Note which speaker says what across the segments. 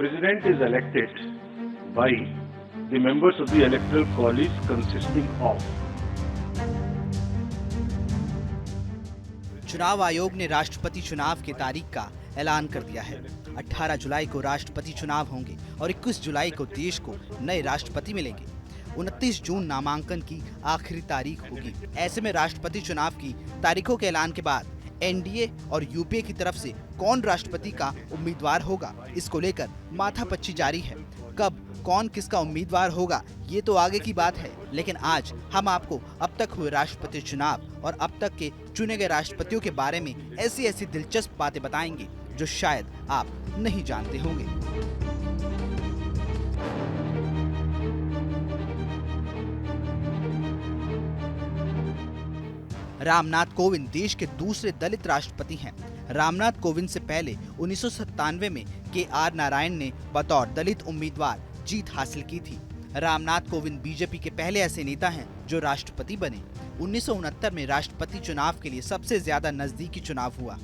Speaker 1: President is elected by the members of the electoral college consisting of
Speaker 2: चुनाव आयोग ने राष्ट्रपति चुनाव की तारीख का ऐलान कर दिया है। 18 जुलाई को राष्ट्रपति चुनाव होंगे और 21 जुलाई को देश को नए राष्ट्रपति मिलेंगे। 29 जून नामांकन की आखिरी तारीख होगी। ऐसे में राष्ट्रपति चुनाव की तारीखों के ऐलान के बाद एनडीए और यूपीए की तरफ से कौन राष्ट्रपति का उम्मीदवार होगा, इसको लेकर माथापच्ची जारी है। कब कौन किसका उम्मीदवार होगा ये तो आगे की बात है, लेकिन आज हम आपको अब तक हुए राष्ट्रपति चुनाव और अब तक के चुने गए राष्ट्रपतियों के बारे में ऐसी दिलचस्प बातें बताएंगे जो शायद आप नहीं जानते होंगे। रामनाथ कोविंद देश के दूसरे दलित राष्ट्रपति हैं। रामनाथ कोविंद से पहले 1997 में के.आर. नारायण ने बतौर दलित उम्मीदवार जीत हासिल की थी। रामनाथ कोविंद बीजेपी के पहले ऐसे नेता हैं जो राष्ट्रपति बने। 1969 में राष्ट्रपति चुनाव के लिए सबसे ज्यादा नजदीकी चुनाव हुआ।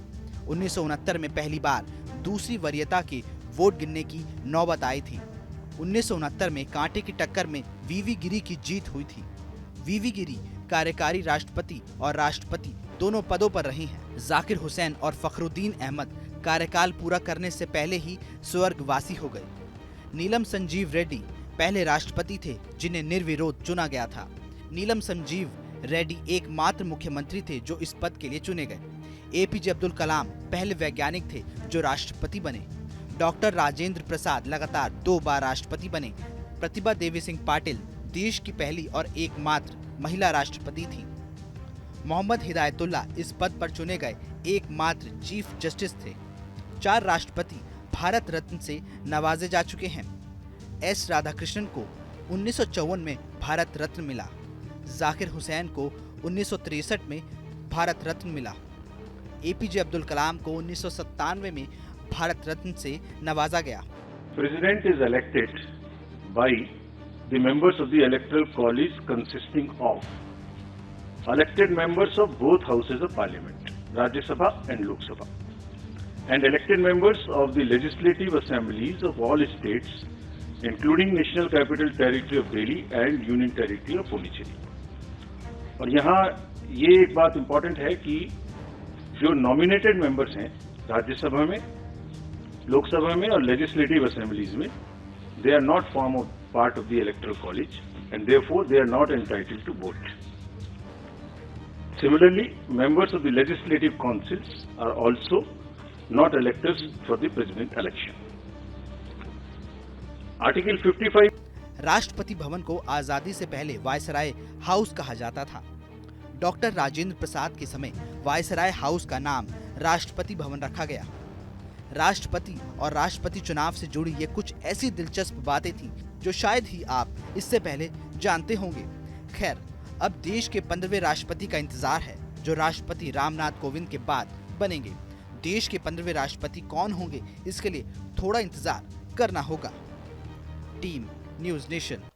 Speaker 2: 1969 में पहली बार दूसरी वरीयता के वोट गिनने की नौबत आई थी। 1969 में कांटे की टक्कर में वीवी गिरी की जीत हुई थी। वीवी गिरी कार्यकारी राष्ट्रपति और राष्ट्रपति दोनों पदों पर रही हैं। जाकिर हुसैन और फखरुद्दीन अहमद कार्यकाल पूरा करने से पहले ही स्वर्गवासी हो गए। नीलम संजीव रेड्डी पहले राष्ट्रपति थे जिन्हें निर्विरोध चुना गया था। नीलम संजीव रेड्डी एकमात्र मुख्यमंत्री थे जो इस पद के लिए चुने गए। एपीजे अब्दुल कलाम पहले वैज्ञानिक थे जो राष्ट्रपति बने। डॉक्टर राजेंद्र प्रसाद लगातार 2 बार राष्ट्रपति बने। प्रतिभा देवी सिंह पाटिल देश की पहली और एकमात्र महिला राष्ट्रपति थी। मोहम्मद हिदायतुल्ला इस पद पर चुने गए एकमात्र चीफ जस्टिस थे। 4 राष्ट्रपति भारत रत्न से नवाजे जा चुके हैं। एस राधाकृष्णन को 1954 में भारत रत्न मिला। जाकिर हुसैन को 1963 में भारत रत्न मिला। एपीजे अब्दुल कलाम को 1997 में भारत रत्न से नवाजा गया।
Speaker 1: President is elected by the members of the electoral college consisting of elected members of both houses of parliament, Rajya Sabha and Lok Sabha, and elected members of the legislative assemblies of all states, including National Capital Territory of Delhi and Union Territory of Pondicherry. और यहाँ ये एक बात important है कि जो nominated members हैं राज्यसभा में, लोकसभा में और लेजिस्लेटिव असेंबलीज में, they are not form of part of the electoral college and therefore they are not entitled to vote. Similarly, members of the legislative councils are also not electors for the president election. Article 55
Speaker 2: Rashtrapati Bhavan को आजादी से पहले viceroy house कहा जाता था। Doctor Rajendra Prasad के समय viceroy house का नाम राष्ट्रपति भवन रखा गया। राष्ट्रपति और राष्ट्रपति चुनाव से जुड़ी ये कुछ ऐसी दिलचस्प बातें थीं जो शायद ही आप इससे पहले जानते होंगे। खैर, अब देश के 15वें राष्ट्रपति का इंतजार है जो राष्ट्रपति रामनाथ कोविंद के बाद बनेंगे। देश के 15वें राष्ट्रपति कौन होंगे इसके लिए थोड़ा इंतजार करना होगा। Team news nation.